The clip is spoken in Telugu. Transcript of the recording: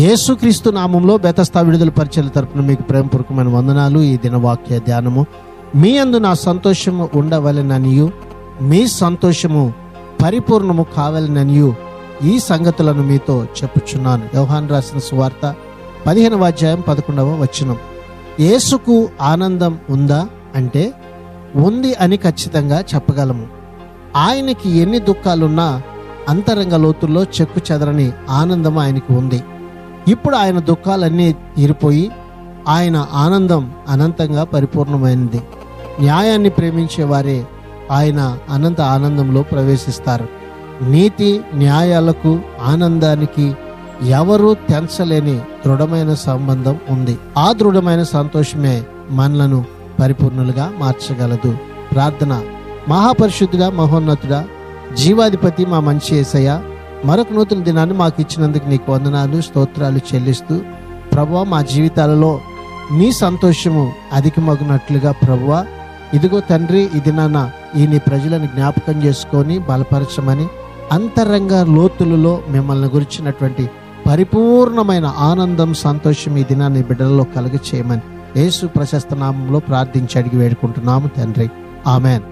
యేసుక్రీస్తు నామంలో బెతస్తా విడుదల పరిచర్య తరపున మీకు ప్రేమపూర్వకమైన వందనాలు. ఈ దినవాక్య ధ్యానము, మీ యందు నా సంతోషము ఉండవలెననియు మీ సంతోషము పరిపూర్ణము కావాలననియు ఈ సంగతులను మీతో చెప్పుచున్నాను. యోహాను రాసిన సువార్త 15వ అధ్యాయం 11వ వచనం. యేసుకు ఆనందం ఉందా అంటే ఉంది అని ఖచ్చితంగా చెప్పగలము. ఆయనకి ఎన్ని దుఃఖాలున్నా అంతరంగ లోతుల్లో చెక్కు చెదరని ఆనందం ఆయనకి ఉంది. ఇప్పుడు ఆయన దుఃఖాలన్నీ తీరిపోయి ఆయన ఆనందం అనంతంగా పరిపూర్ణమైనది. న్యాయాన్ని ప్రేమించే వారే ఆయన అనంత ఆనందంలో ప్రవేశిస్తారు. నీతి న్యాయాలకు ఆనందానికి ఎవరూ తెంచలేని దృఢమైన సంబంధం ఉంది. ఆ దృఢమైన సంతోషమే మనలను పరిపూర్ణులుగా మార్చగలదు. ప్రార్థన. మహాపరిశుద్ధుడా, మహోన్నతుడా, జీవాధిపతి, మా మంచి యేసయ్య, మరొక నూతన దినాన్ని మాకు ఇచ్చినందుకు నీకు వందనాలు, స్తోత్రాలు చెల్లిస్తూ ప్రభువా, మా జీవితాలలో నీ సంతోషము అధికమగునట్లుగా ప్రభువా, ఇదిగో తండ్రి, ఈ దినాన ఈ నీ ప్రజలను జ్ఞాపకం చేసుకొని బలపరచమని, అంతరంగ లోతులలో మిమ్మల్ని గురించినటువంటి పరిపూర్ణమైన ఆనందం, సంతోషం ఈ దినాన్ని బిడ్డలలో కలుగ చేయమని యేసు ప్రశస్త నామంలో ప్రార్థించి అడిగి వేడుకుంటున్నాము తండ్రి. ఆమెన్.